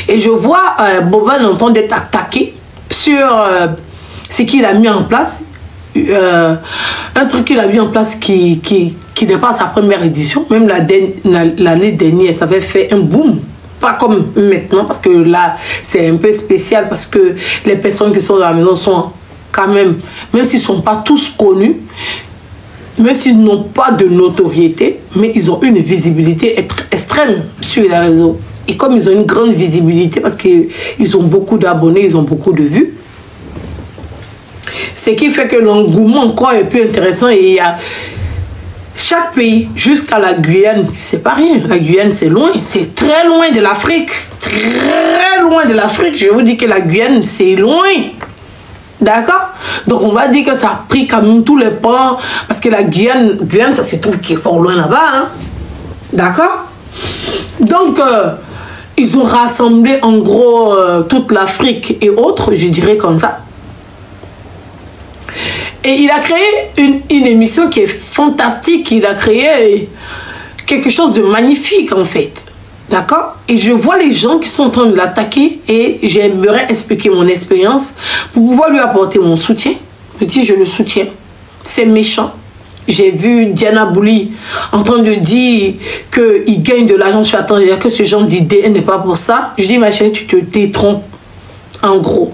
Et je vois Bovan en train d'être attaqué sur ce qu'il a mis en place. Un truc qu'il a mis en place qui n'est pas sa première édition. Même l'année dernière, ça avait fait un boom. Pas comme maintenant, parce que là, c'est un peu spécial, parce que les personnes qui sont dans la maison sont quand même s'ils ne sont pas tous connus, même s'ils n'ont pas de notoriété, mais ils ont une visibilité extrême sur les réseaux. Et comme ils ont une grande visibilité, parce qu'ils ont beaucoup d'abonnés, ils ont beaucoup de vues, ce qui fait que l'engouement encore est plus intéressant. Et il y a chaque pays, jusqu'à la Guyane, c'est pas rien. La Guyane, c'est loin. C'est très loin de l'Afrique. Très loin de l'Afrique. Je vous dis que la Guyane, c'est loin. D'accord? Donc, on va dire que ça a pris quand même tous les pans. Parce que la Guyane, ça se trouve qui est pas loin là-bas. Hein? D'accord? Donc, ils ont rassemblé en gros toute l'Afrique et autres, je dirais comme ça. Et il a créé une émission qui est fantastique. Il a créé quelque chose de magnifique en fait. D'accord? Et je vois les gens qui sont en train de l'attaquer et j'aimerais expliquer mon expérience pour pouvoir lui apporter mon soutien. Petit, je le soutiens. C'est méchant. J'ai vu Diana Bouli en train de dire qu'il gagne de l'argent sur la tendance, que ce genre d'idée n'est pas pour ça. Je dis, ma chérie, tu te détrompes. En gros.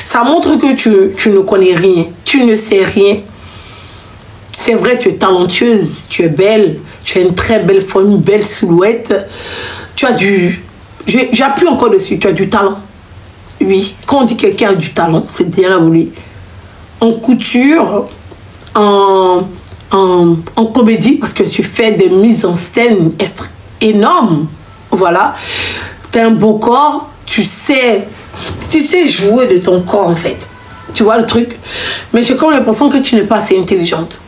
Ça montre que tu ne connais rien. Tu ne sais rien. C'est vrai, tu es talentueuse, tu es belle, tu as une très belle forme, une belle silhouette. Tu as du... J'appuie encore dessus, tu as du talent. Oui, quand on dit quelqu'un a du talent, c'est Diana Bouli. En couture, en comédie, parce que tu fais des mises en scène énormes. Voilà. Tu as un beau corps, tu sais jouer de ton corps en fait. Tu vois le truc? Mais j'ai comme l'impression que tu n'es pas assez intelligente.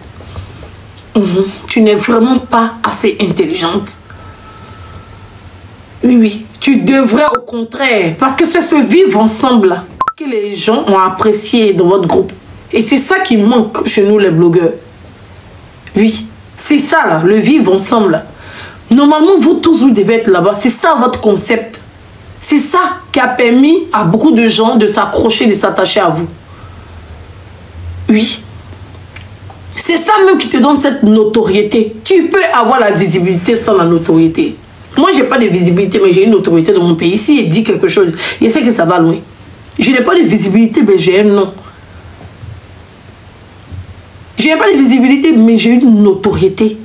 Tu n'es vraiment pas assez intelligente. Oui, oui. Tu devrais au contraire. Parce que c'est ce vivre ensemble que les gens ont apprécié dans votre groupe. Et c'est ça qui manque chez nous les blogueurs. Oui. C'est ça là, le vivre ensemble. Normalement, vous tous, vous devez être là-bas. C'est ça votre concept. C'est ça qui a permis à beaucoup de gens de s'accrocher, de s'attacher à vous. Oui. C'est ça même qui te donne cette notoriété. Tu peux avoir la visibilité sans la notoriété. Moi, je n'ai pas de visibilité, mais j'ai une notoriété dans mon pays. Si il dit quelque chose, je sais que ça va loin. Je n'ai pas de visibilité, mais j'ai un nom. Je n'ai pas de visibilité, mais j'ai une notoriété.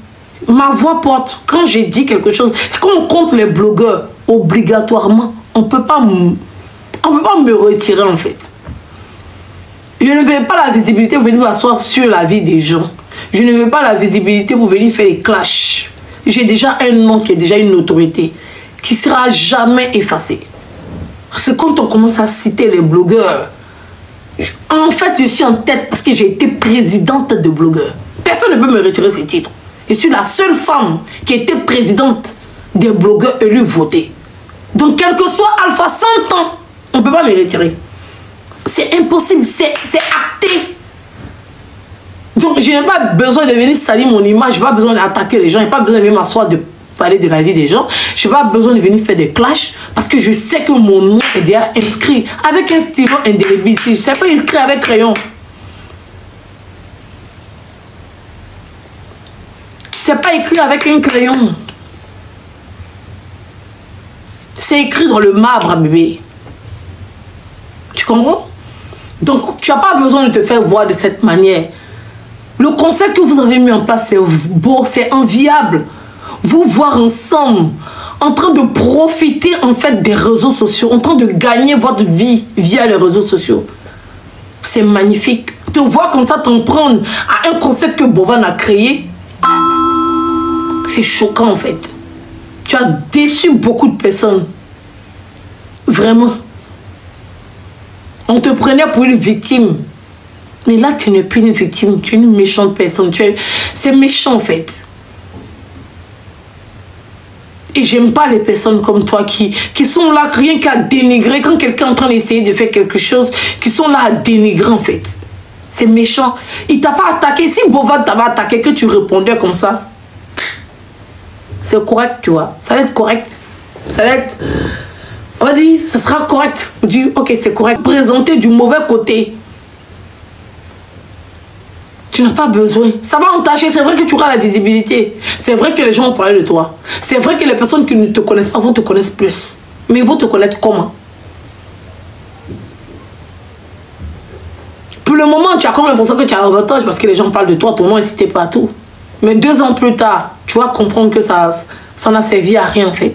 Ma voix porte. Quand j'ai dit quelque chose, quand on compte les blogueurs, obligatoirement, on ne peut pas me retirer en fait. Je ne veux pas la visibilité pour venir m'asseoir sur la vie des gens. Je ne veux pas la visibilité pour venir faire des clashs. J'ai déjà un nom qui est déjà une autorité qui ne sera jamais effacée. C'est quand on commence à citer les blogueurs. En fait, je suis en tête parce que j'ai été présidente de blogueurs. Personne ne peut me retirer ce titre. Je suis la seule femme qui a été présidente des blogueurs élus votés. Donc, quel que soit Alpha 100 ans, on ne peut pas me retirer. C'est impossible, c'est acté. Donc, je n'ai pas besoin de venir salir mon image, je n'ai pas besoin d'attaquer les gens, je n'ai pas besoin de venir m'asseoir de parler de la vie des gens. Je n'ai pas besoin de venir faire des clashs parce que je sais que mon nom est déjà inscrit avec un stylo indélébile. Je ne sais pas écrire avec crayon. C'est pas écrit avec un crayon. C'est écrit dans le marbre, bébé. Tu comprends? Donc, tu n'as pas besoin de te faire voir de cette manière. Le concept que vous avez mis en place, c'est beau, c'est enviable. Vous voir ensemble, en train de profiter en fait des réseaux sociaux, en train de gagner votre vie via les réseaux sociaux. C'est magnifique. Te voir comme ça, t'en prendre à un concept que Bovan a créé, c'est choquant en fait. Tu as déçu beaucoup de personnes. Vraiment. On te prenait pour une victime. Mais là, tu n'es plus une victime. Tu es une méchante personne. C'est méchant en fait. Et j'aime pas les personnes comme toi qui sont là rien qu'à dénigrer. Quand quelqu'un est en train d'essayer de faire quelque chose, qui sont là à dénigrer en fait. C'est méchant. Il t'a pas attaqué. Si Bovan t'avait attaqué, que tu répondais comme ça, c'est correct, tu vois. Ça va être correct. Ça va être... On va dit, ça sera correct. On dit, ok, c'est correct. Présenter du mauvais côté. Tu n'as pas besoin. Ça va entacher. C'est vrai que tu auras la visibilité. C'est vrai que les gens vont parler de toi. C'est vrai que les personnes qui ne te connaissent pas vont te connaître plus. Mais ils vont te connaître comment? Pour le moment, tu as comme l'impression que tu as l'avantage parce que les gens parlent de toi. Ton nom est cité partout. Mais 2 ans plus tard, tu vas comprendre que ça n'a servi à rien en fait.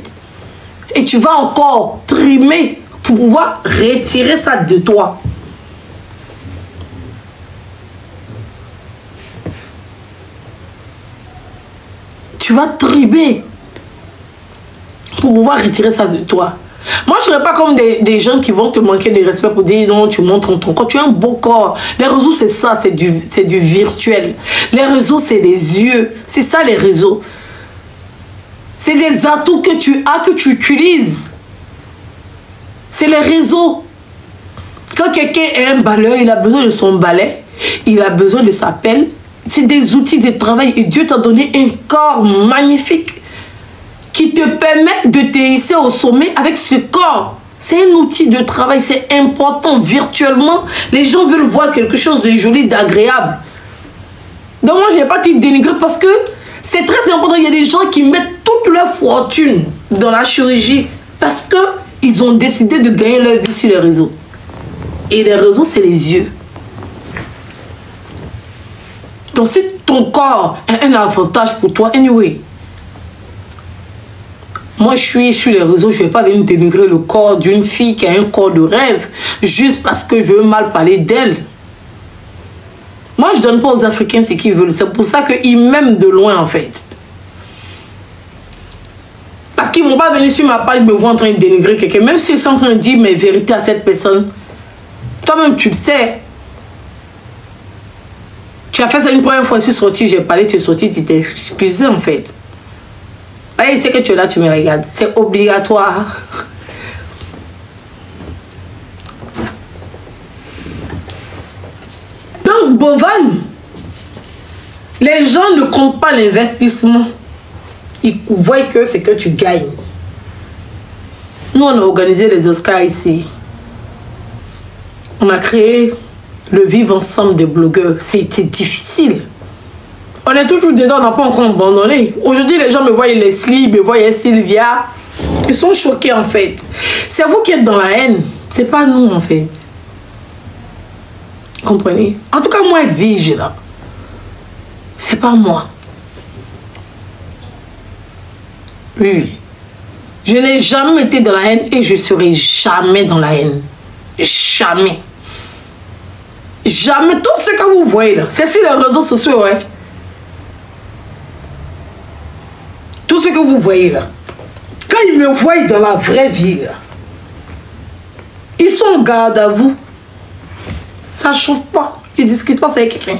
Et tu vas encore trimer pour pouvoir retirer ça de toi. Tu vas trimer pour pouvoir retirer ça de toi. Moi, je ne serais pas comme des gens qui vont te manquer de respect pour dire non, tu montres ton corps. Tu as un beau corps. Les réseaux, c'est ça, c'est du virtuel. Les réseaux, c'est des yeux. C'est ça, les réseaux. C'est des atouts que tu as, que tu utilises. C'est les réseaux. Quand quelqu'un est un balai, il a besoin de son balai. Il a besoin de sa pelle. C'est des outils de travail. Et Dieu t'a donné un corps magnifique qui te permet de te hisser au sommet avec ce corps. C'est un outil de travail. C'est important virtuellement. Les gens veulent voir quelque chose de joli, d'agréable. Donc moi, je n'ai pas été dénigré parce que c'est très important. Il y a des gens qui mettent toute leur fortune dans la chirurgie parce qu'ils ont décidé de gagner leur vie sur les réseaux. Et les réseaux, c'est les yeux. Donc si ton corps est un avantage pour toi, anyway, moi je suis sur les réseaux, je ne vais pas venir dénigrer le corps d'une fille qui a un corps de rêve juste parce que je veux mal parler d'elle. Moi je ne donne pas aux Africains ce qu'ils veulent. C'est pour ça qu'ils m'aiment de loin en fait. Parce qu'ils ne vont pas venir sur ma page me voir en train de dénigrer quelqu'un. Même s'ils sont en train de dire mes vérités à cette personne. Toi-même tu le sais. Tu as fait ça une première fois, je suis sorti, j'ai parlé, tu es sorti, tu t'es excusé en fait. Allez, c'est que tu es là, tu me regardes. C'est obligatoire. Donc, Bovan, les gens ne comptent pas l'investissement. Ils voient que c'est que tu gagnes. Nous, on a organisé les Oscars ici. On a créé le vivre ensemble des blogueurs. C'était difficile. On est toujours dedans, on n'a pas encore abandonné. Aujourd'hui, les gens me voient Leslie, me voient Sylvia. Ils sont choqués en fait. C'est vous qui êtes dans la haine. C'est pas nous en fait. Comprenez? En tout cas, moi, être vigilant. C'est pas moi. Oui, oui. Je n'ai jamais été dans la haine et je serai jamais dans la haine. Jamais. Jamais. Tout ce que vous voyez là, c'est sur les réseaux sociaux, hein. Tout ce que vous voyez là. Quand ils me voient dans la vraie vie, là, ils sont en garde à vous. Ça ne chauffe pas. Ils ne discutent pas avec quelqu'un.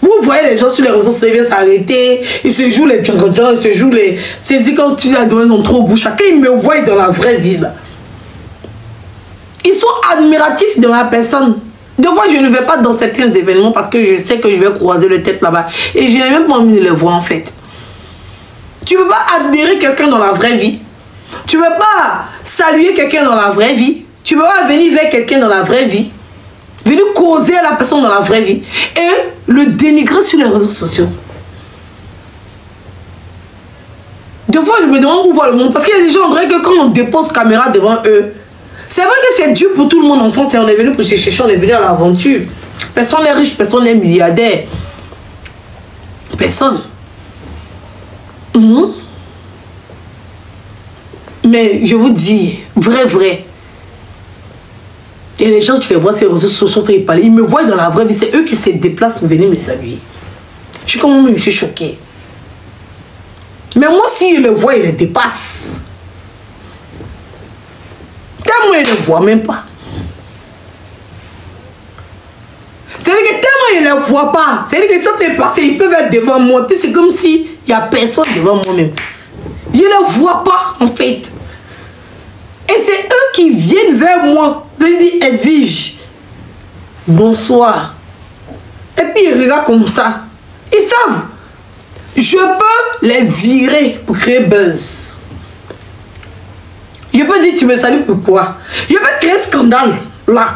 Vous voyez les gens sur les réseaux sociaux, ils viennent s'arrêter. Ils se jouent les tchangradjans, ils se jouent les... C'est dit quand tu as donné ton trop bouche. Quand ils me voient dans la vraie vie, là, ils sont admiratifs de ma personne. Des fois, je ne vais pas dans certains événements parce que je sais que je vais croiser le tête là-bas. Et je n'ai même pas envie de les voir en fait. Tu ne peux pas admirer quelqu'un dans la vraie vie. Tu ne peux pas saluer quelqu'un dans la vraie vie. Tu ne peux pas venir vers quelqu'un dans la vraie vie. Venir causer à la personne dans la vraie vie. Et le dénigrer sur les réseaux sociaux. Des fois, je me demande où va le monde. Parce qu'il y a des gens, on dirait que quand on dépose caméra devant eux, c'est vrai que c'est dur pour tout le monde en France. Et on est venu pour se chercher, on est venu à l'aventure. Personne n'est riche, personne n'est milliardaire. Personne. Mais je vous dis, vrai. Et les gens, tu les vois sur les réseaux sociaux, ils parlent. Ils me voient dans la vraie vie. C'est eux qui se déplacent pour venir me saluer. Je suis comme moi, je suis choquée. Mais moi, s'ils le voient, ils le dépassent. Tellement ils ne le voient même pas. C'est-à-dire que tellement ils ne le voient pas. C'est-à-dire que quand ils passent, ils peuvent être devant moi. Puis c'est comme s'il n'y a personne devant moi-même. Ils ne le voient pas, en fait. Et c'est eux qui viennent vers moi. Ils disent, Edwige, bonsoir. Et puis ils regardent comme ça. Ils savent. Je peux les virer pour créer buzz. Je peux dire, tu me salues pourquoi? Je peux créer scandale, là.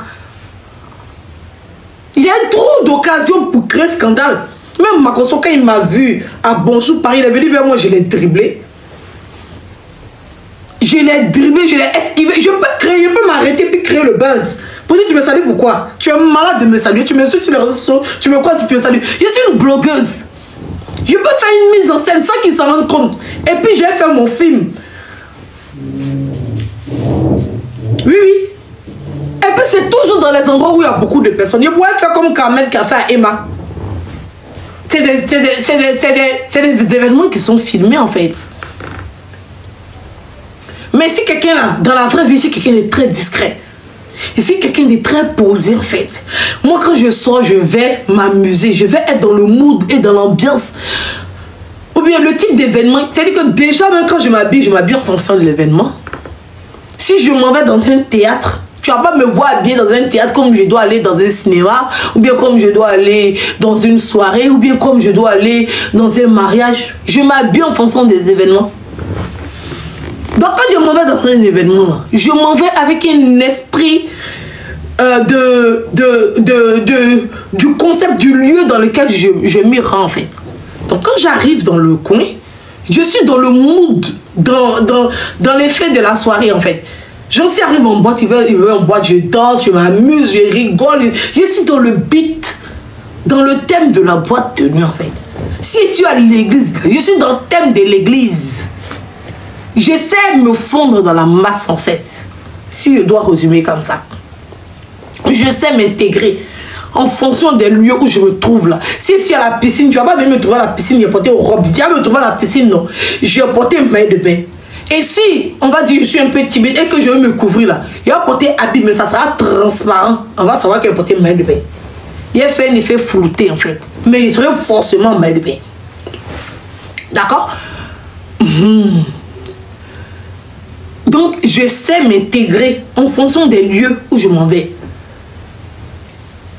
Il y a trop d'occasions pour créer scandale. Même Makosso, quand il m'a vu à Bonjour Paris, il est venu vers moi, je l'ai dribblé. Je l'ai dribblé, je l'ai esquivé. Je peux m'arrêter puis créer le buzz. Pour dire, tu me salues pourquoi? Tu es malade de me saluer, tu me suis sur les réseaux sociaux, tu me crois si tu me salues. Je suis une blogueuse. Je peux faire une mise en scène sans qu'ils s'en rendent compte. Et puis, j'ai fait mon film. Oui, oui. Et puis, c'est toujours dans les endroits où il y a beaucoup de personnes. Je pourrais faire comme Carmen qui a fait à Emma. C'est des événements qui sont filmés, en fait. Mais si quelqu'un là, dans la vraie vie, si quelqu'un est très discret, et si quelqu'un est très posé, en fait, moi quand je sors, je vais m'amuser, je vais être dans le mood et dans l'ambiance. Ou bien le type d'événement, c'est-à-dire que déjà, même quand je m'habille en fonction de l'événement. Si je m'en vais dans un théâtre, tu vas pas me voir habillé dans un théâtre comme je dois aller dans un cinéma, ou bien comme je dois aller dans une soirée, ou bien comme je dois aller dans un mariage. Je m'habille en fonction des événements. Donc quand je m'en vais dans un événement, là, je m'en vais avec un esprit du concept du lieu dans lequel je m'y rends, en fait. Donc quand j'arrive dans le coin, je suis dans le mood, dans l'effet de la soirée, en fait. J'en suis arrivé en boîte, il va en boîte, je danse, je m'amuse, je rigole. Je suis dans le beat, dans le thème de la boîte de nuit, en fait. Si je suis à l'église, je suis dans le thème de l'église. J'essaie de me fondre dans la masse, en fait. Si je dois résumer comme ça. Je sais m'intégrer en fonction des lieux où je me trouve là. Si je suis à la piscine, tu vas pas venir me trouver à la piscine, je vais porter une robe. Tu vas me trouver à la piscine, non. Je vais porter un maillot de bain. Et si, on va dire, je suis un peu timide et que je veux me couvrir là, il va porter habit, mais ça sera transparent. On va savoir qu'il va porter un maillot de bain. Il a fait un effet flouté, en fait. Mais il serait forcément un maillot de bain. D'accord? Donc, je sais m'intégrer en fonction des lieux où je m'en vais.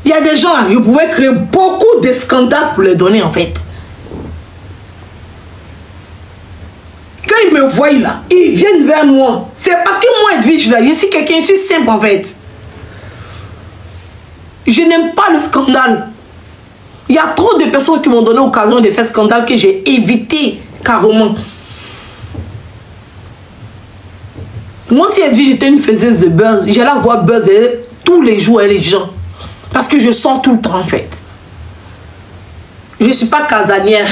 Il y a des gens, je pouvais créer beaucoup de scandales pour les donner, en fait. Quand ils me voient là, ils viennent vers moi. C'est parce que moi, Edwige, là, je suis quelqu'un, je suis simple, en fait. Je n'aime pas le scandale. Il y a trop de personnes qui m'ont donné l'occasion de faire scandale que j'ai évité carrément. Moi, si elle dit j'étais une faiseuse de buzz, j'allais voir buzz tous les jours avec les gens. Parce que je sors tout le temps, en fait. Je ne suis pas casanière.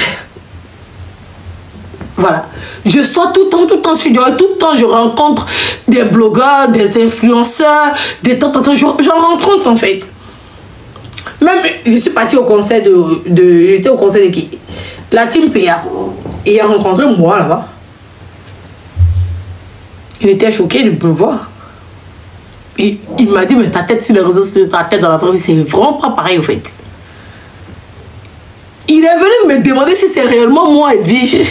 Voilà. Je sors tout le temps sur Dieu. Tout le temps, je rencontre des blogueurs, des influenceurs, des temps, j'en rencontre, en fait. Même, je suis partie au concert j'étais au concert de qui? La team PA. Et il a rencontré moi, là-bas. Il était choqué de me voir. Et il m'a dit, mais ta tête sur les réseaux sociaux, ta tête dans la vraie vie, c'est vraiment pas pareil, au fait. Il est venu me demander si c'est réellement moi, Edwige.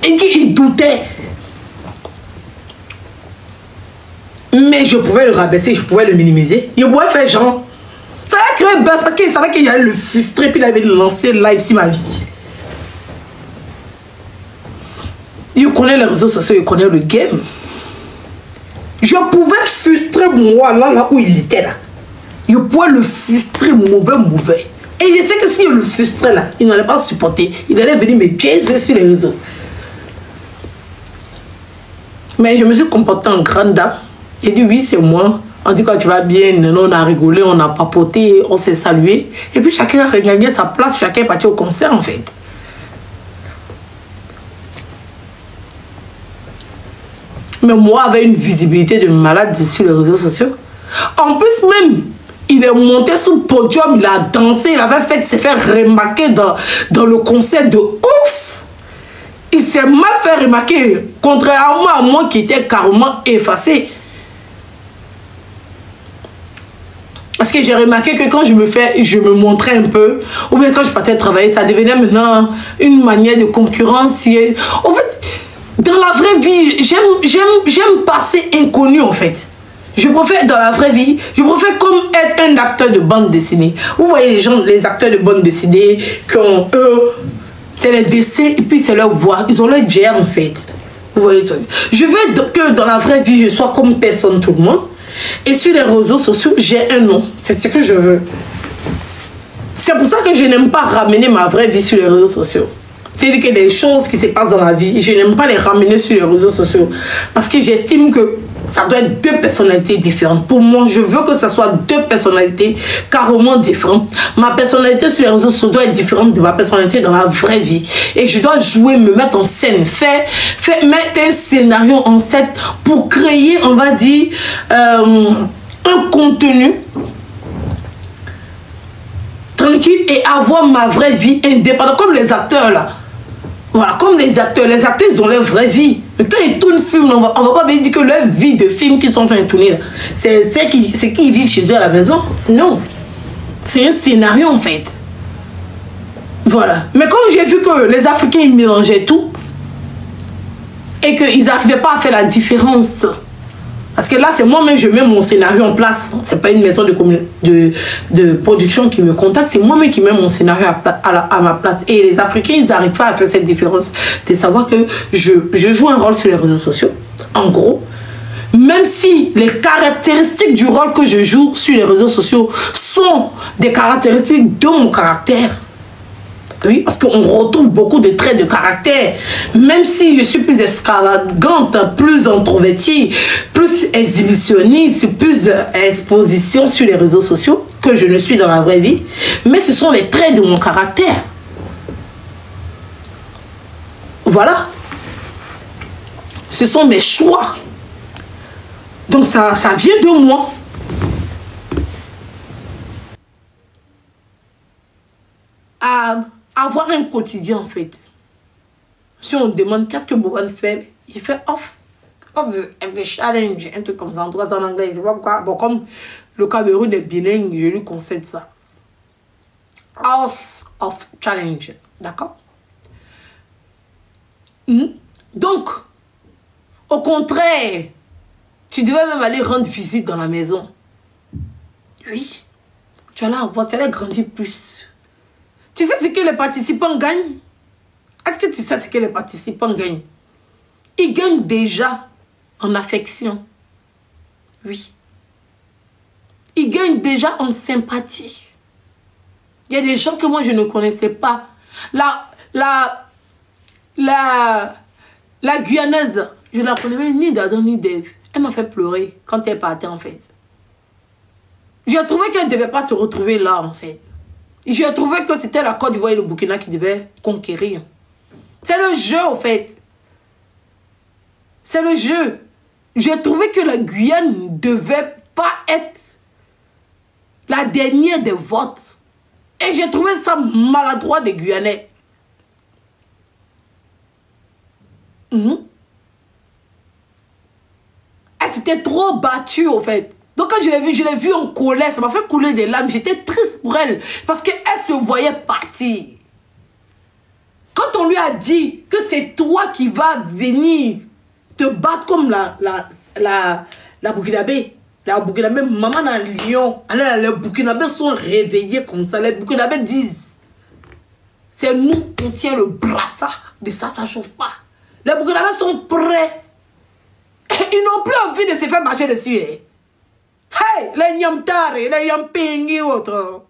Et qu'il doutait. Mais je pouvais le rabaisser, je pouvais le minimiser. Il pouvait faire genre. Ça a créé un buzz parce qu'il savait qu'il allait le frustrer, puis il avait lancé live sur ma vie. Il connaît les réseaux sociaux, il connaît le game. Je pouvais frustrer moi là où il était là. Je pouvais le frustrer mauvais. Et je sais que si je le frustrais là, il n'allait pas supporter. Il allait venir me chaiser sur les réseaux. Mais je me suis comportée en grande dame. J'ai dit oui, c'est moi. On dit quand tu vas bien, on a rigolé, on a papoté, on s'est salué. Et puis chacun a regagné sa place, chacun est parti au concert en fait. Mais moi, avec une visibilité de malade sur les réseaux sociaux. En plus même, il est monté sur le podium, il a dansé, il avait fait se faire remarquer dans le concert de ouf. Il s'est mal fait remarquer, contrairement à moi qui était carrément effacé. Parce que j'ai remarqué que quand je me montrais un peu, ou bien quand je partais travailler, ça devenait maintenant une manière de concurrence. En fait, dans la vraie vie, j'aime passer inconnu en fait. Je préfère dans la vraie vie, je préfère comme être un acteur de bande dessinée. Vous voyez les gens, les acteurs de bande dessinée, eux, c'est les dessins et puis c'est leur voix. Ils ont leur GR en fait. Vous voyez, je veux que dans la vraie vie, je sois comme personne, tout le monde. Et sur les réseaux sociaux, j'ai un nom. C'est ce que je veux. C'est pour ça que je n'aime pas ramener ma vraie vie sur les réseaux sociaux. C'est-à-dire que les choses qui se passent dans la vie, je n'aime pas les ramener sur les réseaux sociaux. Parce que j'estime que ça doit être deux personnalités différentes. Pour moi, je veux que ce soit deux personnalités carrément différentes. Ma personnalité sur les réseaux sociaux doit être différente de ma personnalité dans la vraie vie. Et je dois jouer, me mettre en scène, mettre un scénario en scène pour créer, on va dire, un contenu tranquille et avoir ma vraie vie indépendante, comme les acteurs là. Voilà, comme les acteurs ils ont leur vraie vie. Mais quand ils tournent film, on va pas dire que leur vie de film qu'ils sont en train de tourner, c'est qu'ils vivent chez eux à la maison. Non. C'est un scénario en fait. Voilà. Mais comme j'ai vu que les Africains ils mélangeaient tout et qu'ils n'arrivaient pas à faire la différence. Parce que là, c'est moi-même, je mets mon scénario en place. C'est pas une maison de production qui me contacte, c'est moi-même qui mets mon scénario à ma place. Et les Africains, ils n'arrivent pas à faire cette différence. De savoir que je joue un rôle sur les réseaux sociaux, en gros. Même si les caractéristiques du rôle que je joue sur les réseaux sociaux sont des caractéristiques de mon caractère. Oui, parce qu'on retrouve beaucoup de traits de caractère. Même si je suis plus extravagante, plus introvertie, plus exhibitionniste, plus exposition sur les réseaux sociaux que je ne suis dans la vraie vie. Mais ce sont les traits de mon caractère. Voilà. Ce sont mes choix. Donc ça vient de moi. Avoir un quotidien en fait. Si on demande qu'est-ce que Boban fait, il fait off the challenge, un truc comme ça, en tout cas en anglais, je sais pas pourquoi. Bon, comme le Cameroun est bilingue, je lui concède ça. House of challenge, d'accord? Donc, au contraire, tu devais même aller rendre visite dans la maison. Oui, tu allais grandir plus. Tu sais ce que les participants gagnent? Est-ce que tu sais ce que les participants gagnent? Ils gagnent déjà en affection. Oui. Ils gagnent déjà en sympathie. Il y a des gens que moi je ne connaissais pas. La Guyanaise, je ne la connais même ni d'Adam ni d'Ève. Elle m'a fait pleurer quand elle partait en fait. J'ai trouvé qu'elle ne devait pas se retrouver là en fait. J'ai trouvé que c'était la Côte d'Ivoire et le Burkina qui devaient conquérir. C'est le jeu, en fait. C'est le jeu. J'ai trouvé que la Guyane ne devait pas être la dernière des votes. Et j'ai trouvé ça maladroit des Guyanais. Elle s'était trop battue, en fait. Donc quand je l'ai vue en colère, ça m'a fait couler des larmes. J'étais triste pour elle. Parce qu'elle se voyait partir. Quand on lui a dit que c'est toi qui vas venir te battre comme la Burkinabé. La Burkinabé, maman dans Lyon. Les Burkinabés sont réveillés comme ça. Les Burkinabés disent, c'est nous qui tient le brassard. De ça, ça ne chauffe pas. Les Burkinabés sont prêts. Ils n'ont plus envie de se faire marcher dessus. Hein. Hey, les Nyamtare, les Yampingi, autres.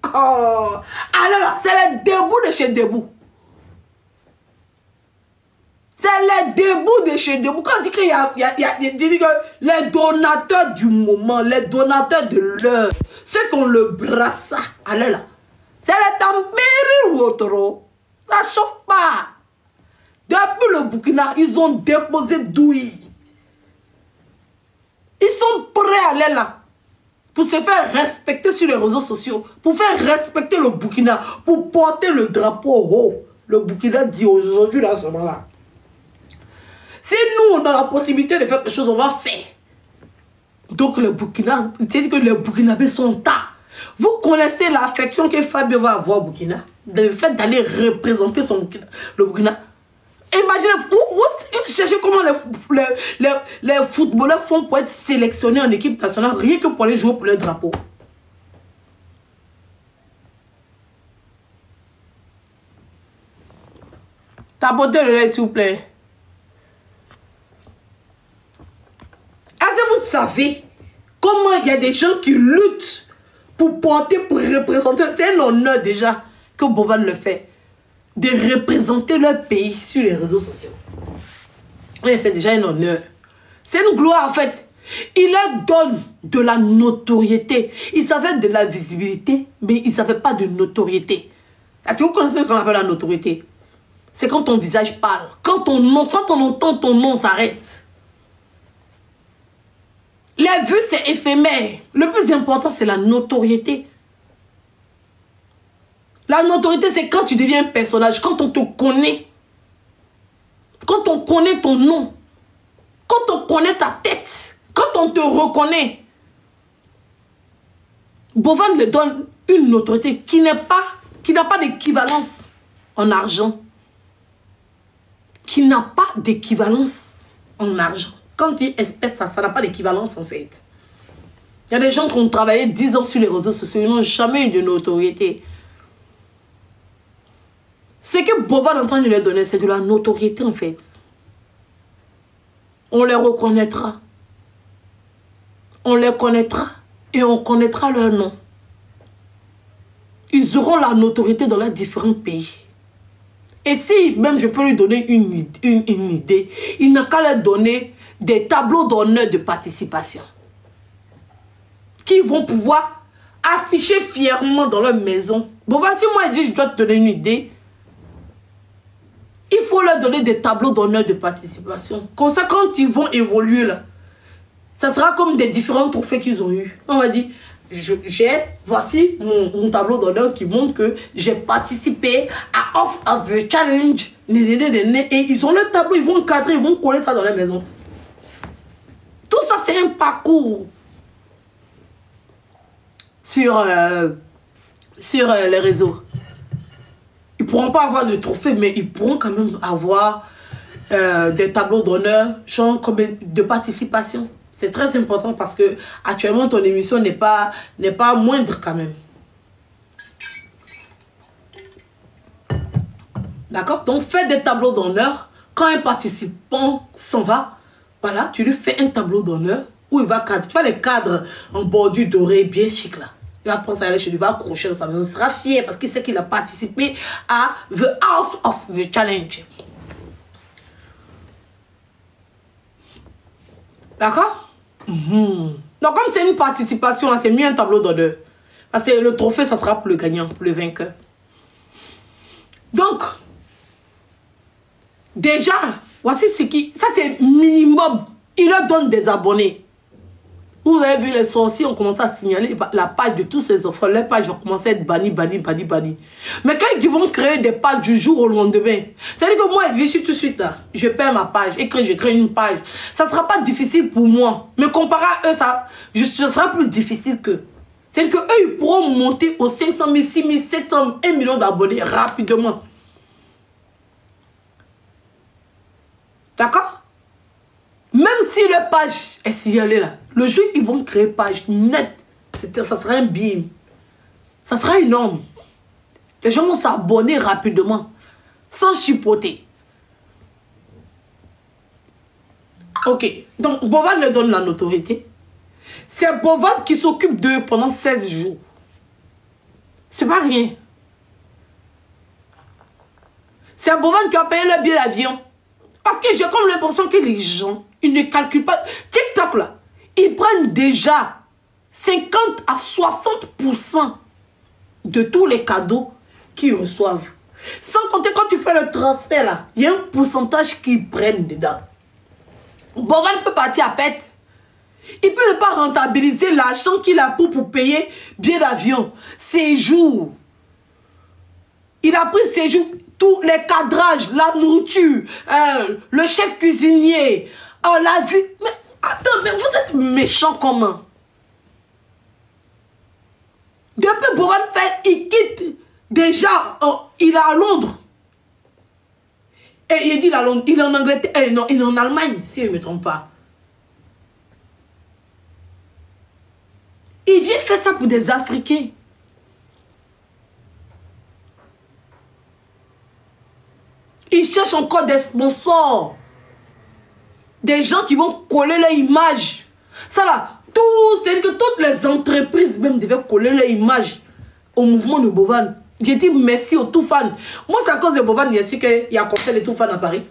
Oh. Alors là, c'est les debout de chez debout. C'est les debout de chez debout. Quand on dit qu'il y a les donateurs du moment, les donateurs de l'heure, ceux qui ont le brassard, allez là. C'est les Tambéri ou autres. Ça ne chauffe pas. Depuis le Burkina, ils ont déposé douille. Ils sont prêts à aller là pour se faire respecter sur les réseaux sociaux, pour faire respecter le Burkina, pour porter le drapeau haut. Le Burkina dit aujourd'hui, là, à ce moment-là. Si nous, on a la possibilité de faire quelque chose, on va faire. Donc, le Burkina, c'est-à-dire que les Burkinabés sont tard. Vous connaissez l'affection que Fabio va avoir au Burkina, le fait d'aller représenter le Burkina. Imaginez, vous cherchez comment les footballeurs font pour être sélectionnés en équipe nationale, rien que pour aller jouer pour le drapeau. Tapotez le lait, s'il vous plaît. savez comment il y a des gens qui luttent pour porter, pour représenter. C'est un honneur déjà que Bovan le fait. De représenter leur pays sur les réseaux sociaux. Oui, c'est déjà un honneur. C'est une gloire en fait. Il leur donne de la notoriété. Ils avaient de la visibilité, mais ils n'avaient pas de notoriété. Est-ce que vous connaissez ce qu'on appelle la notoriété? C'est quand ton visage parle. Quand on entend ton nom, s'arrête. Les vues, c'est éphémère. Le plus important, c'est la notoriété. La notoriété, c'est quand tu deviens un personnage, quand on te connaît. Quand on connaît ton nom. Quand on connaît ta tête. Quand on te reconnaît. Bovan le donne une notoriété qui n'a pas d'équivalence en argent. Qui n'a pas d'équivalence en argent. Quand tu espèce, ça n'a pas d'équivalence en fait. Il y a des gens qui ont travaillé 10 ans sur les réseaux sociaux, ils n'ont jamais eu de notoriété. Ce que Bovan est en train de leur donner, c'est de la notoriété en fait. On les reconnaîtra. On les connaîtra et on connaîtra leur nom. Ils auront la notoriété dans leurs différents pays. Et si même je peux lui donner une idée, il n'a qu'à leur donner des tableaux d'honneur de participation. Qui vont pouvoir afficher fièrement dans leur maison. Bon, si moi je dis je dois te donner une idée, il faut leur donner des tableaux d'honneur de participation. Comme ça, quand ils vont évoluer là, ça sera comme des différents trophées qu'ils ont eu. On va dire, voici mon tableau d'honneur qui montre que j'ai participé à Off of the Challenge. Et ils ont le tableau, ils vont cadrer, ils vont coller ça dans la maison. Tout ça, c'est un parcours sur les réseaux. Ils ne pourront pas avoir de trophées, mais ils pourront quand même avoir des tableaux d'honneur, genre de participation. C'est très important parce que actuellement ton émission n'est pas moindre quand même. D'accord? Donc fais des tableaux d'honneur. Quand un participant s'en va, voilà, tu lui fais un tableau d'honneur où il va cadrer. Tu vois les cadres en bordure dorée, bien chic là. Il va prendre ça aller chez lui, il va accrocher dans sa maison. Il sera fier parce qu'il sait qu'il a participé à The House of the Challenge. D'accord? Donc comme c'est une participation, c'est mieux un tableau d'honneur. Parce que le trophée, ça sera pour le gagnant, pour le vainqueur. Donc, déjà, voici ce qui... Ça c'est minimum. Il leur donne des abonnés. Vous avez vu, les sorciers ont commencé à signaler la page de tous ces enfants. Les pages ont commencé à être bannies. Mais quand ils vont créer des pages du jour au lendemain, c'est-à-dire que moi, je suis tout de suite là, je perds ma page et que je crée une page. Ça ne sera pas difficile pour moi. Mais comparé à eux, ce sera plus difficile qu'eux. C'est-à-dire qu'eux, ils pourront monter aux 500 000, 6 000, 700, 1 million d'abonnés rapidement. D'accord? Même si leur page est signalée là, le jour qu'ils vont créer page nette, ça sera un bim. Ça sera énorme. Les gens vont s'abonner rapidement, sans chipoter. Ok, donc Bovan leur donne la notoriété. C'est Bovan qui s'occupe d'eux pendant 16 jours. C'est pas rien. C'est Bovan qui a payé le billet d'avion. Parce que j'ai comme l'impression que les gens, ils ne calculent pas. TikTok là, ils prennent déjà 50 à 60% de tous les cadeaux qu'ils reçoivent. Sans compter quand tu fais le transfert là, il y a un pourcentage qu'ils prennent dedans. Bovan peut partir à pète. Il peut ne pas rentabiliser l'argent qu'il a pour payer billet d'avion, séjour. Il a pris séjour, tous les cadrages, la nourriture, le chef cuisinier, la vie. Mais attends, mais vous êtes méchant comment? Depuis Bovan fait, il quitte déjà, il est à Londres. Et il dit à Londres, il est en Angleterre, non, il est en Allemagne, si je ne me trompe pas. Il vient faire ça pour des Africains. Il cherche encore des sponsors. Des gens qui vont coller leur image Ça là, tout, c'est-à-dire que toutes les entreprises même devaient coller leur image au mouvement de Bovan. J'ai dit merci aux Toufan. Moi, c'est à cause de Bovan, il y a su qu'il y a un concert de Toufan à Paris.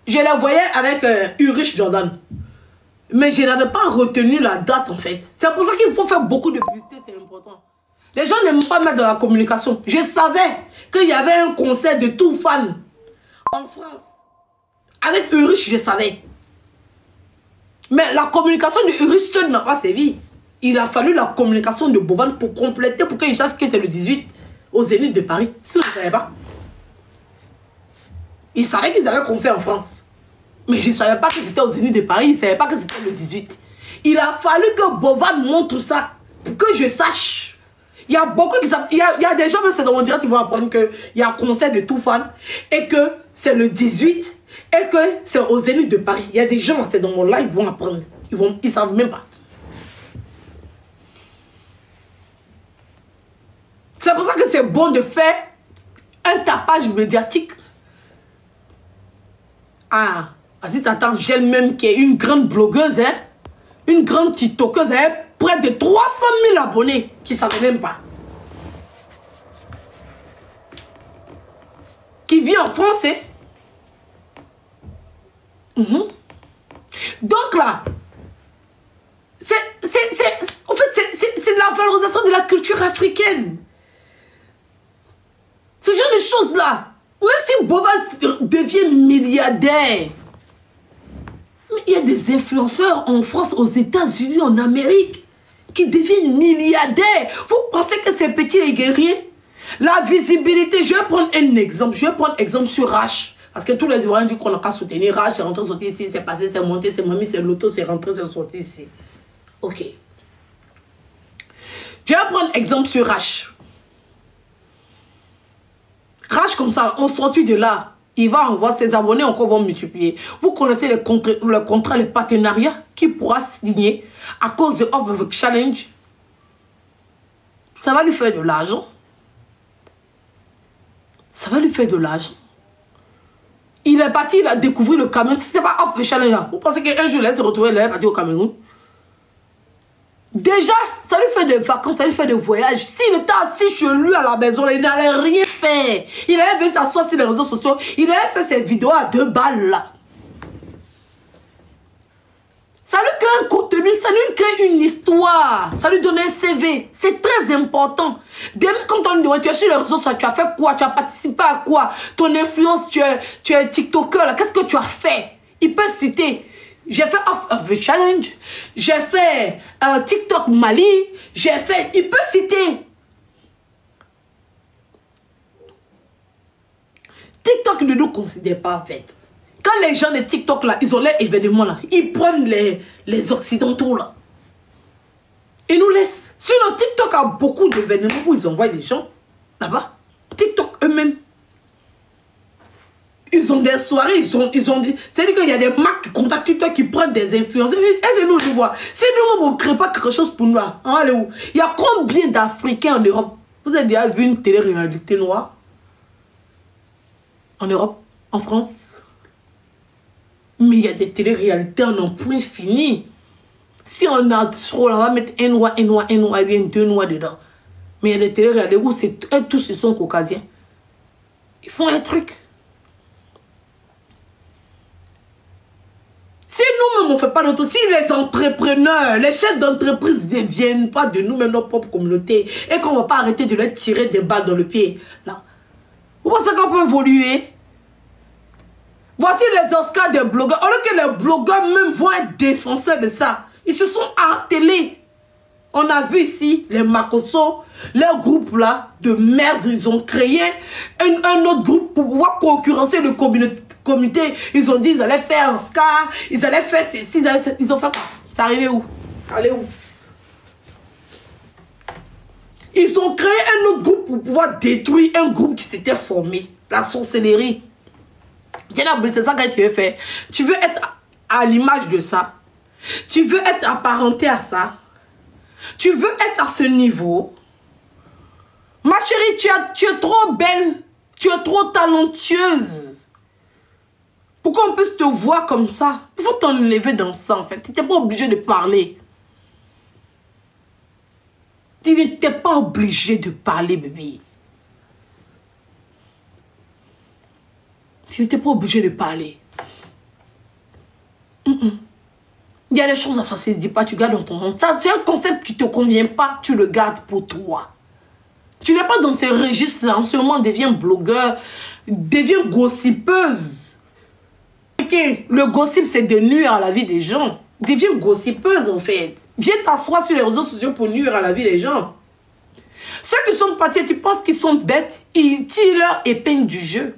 Je la voyais avec Ulrich Jordan. Mais je n'avais pas retenu la date en fait. C'est pour ça qu'il faut faire beaucoup de publicité, c'est important. Les gens n'aiment pas mettre dans la communication. Je savais qu'il y avait un concert de Toufan en France. Avec Ulrich, je savais. Mais la communication de Ulrich seul n'a pas servi. Il a fallu la communication de Bovan pour compléter, pour qu'ils sachent que c'est le 18 au Zénith de Paris. Ça, je ne savais pas. Ils savaient qu'ils avaient un concert en France. Mais je ne savais pas que c'était au Zénith de Paris. Ils ne savaient pas que c'était le 18. Il a fallu que Bovan montre ça pour que je sache. Il y a beaucoup qui savent. Il y a des gens, même c'est dans mon direct, qui vont apprendre qu'il y a un concert de Toufan et que c'est le 18 et que c'est au Zénith de Paris. Il y a des gens, c'est dans mon live, ils vont apprendre. Ils ne savent même pas. C'est pour ça que c'est bon de faire un tapage médiatique. Ah, vas-y, t'attends, j'ai même qui est une grande blogueuse, hein, une grande tiktokeuse, hein, près de 300 000 abonnés qui ne savaient même pas. Qui vit en France, hein. Donc là, en fait, c'est la valorisation de la culture africaine. Ce genre de choses-là. Même si Bovan devient milliardaire. Mais il y a des influenceurs en France, aux États-Unis, en Amérique, qui deviennent milliardaires. Vous pensez que ces petits les guerriers? La visibilité, je vais prendre un exemple. Je vais prendre exemple sur H. Parce que tous les Ivoiriens disent qu'on n'a qu'à soutenir H, c'est rentré, sorti ici, c'est passé, c'est monté, c'est mis, c'est l'auto, c'est rentré, c'est sorti ici. Ok. Je vais prendre exemple sur H. Rach comme ça, on sortit de là, il va envoyer ses abonnés, encore vont multiplier. Vous connaissez les contrats, les partenariats qu'il pourra signer à cause de Off the Challenge. Ça va lui faire de l'argent. Ça va lui faire de l'argent. Il est parti, il a découvert le Cameroun. Si ce n'est pas Off the Challenge, vous pensez qu'un jour, il va se retrouver là, il est parti au Cameroun? Déjà, ça lui fait des vacances, ça lui fait des voyages. S'il était assis chez lui à la maison, il n'allait rien faire. Il allait venir s'asseoir sur les réseaux sociaux. Il allait faire ses vidéos à 2 balles là. Ça lui crée un contenu, ça lui crée une histoire. Ça lui donne un CV. C'est très important. Demain, quand on lui demande, tu es sur les réseaux sociaux, tu as fait quoi? Tu as participé à quoi? Ton influence, tu es TikToker là. Qu'est-ce que tu as fait? Il peut citer. J'ai fait Off the Challenge, j'ai fait TikTok Mali, j'ai fait... Il peut citer. TikTok ne nous considère pas en fait. Quand les gens de TikTok là, ils ont les événements là, ils prennent les occidentaux là. Ils nous laissent. Sinon TikTok a beaucoup d'événements où ils envoient des gens là-bas. TikTok eux-mêmes. Ils ont des soirées, ils ont des... C'est-à-dire qu'il y a des marques qui contactent TikTok qui prennent des influenceurs. Et nous, nous voit. Si nous, on ne crée pas quelque chose pour nous, là, on va aller où? Il y a combien d'Africains en Europe? Vous avez déjà vu une télé-réalité noire? En Europe? En France? Mais il y a des télé-réalités en un point fini. Si on a trop, on va mettre un noir, et bien 2 noirs dedans. Mais il y a des télé-réalités où tous ils sont caucasiens. Ils font un truc. Si nous-mêmes on ne fait pas notre... Si les entrepreneurs, les chefs d'entreprise ne viennent pas de nous-mêmes, notre propre communauté, et qu'on ne va pas arrêter de leur tirer des balles dans le pied, là, vous pensez qu'on peut évoluer? Voici les Oscars des blogueurs. Alors que les blogueurs même vont être défenseurs de ça. Ils se sont attelés. On a vu ici les Makosso, leur groupe là de merde, ils ont créé un autre groupe pour pouvoir concurrencer le comité. Ils ont dit ils allaient faire un Oscar, ils allaient faire ceci, ils ont fait quoi? Ça arrivait où? Ça allait où? Ils ont créé un autre groupe pour pouvoir détruire un groupe qui s'était formé. La sorcellerie. C'est ça que tu veux faire. Tu veux être à l'image de ça. Tu veux être apparenté à ça. Tu veux être à ce niveau. Ma chérie, tu es trop belle. Tu es trop talentueuse. Pourquoi on peut te voir comme ça? Il faut t'enlever dans ça, en fait. Tu n'étais pas obligé de parler. Tu n'étais pas obligé de parler, bébé. Tu n'étais pas obligé de parler. Il y a des choses, ça ne se dit pas, tu gardes dans ton monde. Ça, c'est un concept qui ne te convient pas, tu le gardes pour toi. Tu n'es pas dans ce registre-là. En ce moment, deviens blogueur, deviens gossipeuse. Okay. Le gossip, c'est de nuire à la vie des gens. Deviens gossipeuse, en fait. Viens t'asseoir sur les réseaux sociaux pour nuire à la vie des gens. Ceux qui sont partis, tu penses qu'ils sont bêtes, ils tirent leur épingle du jeu.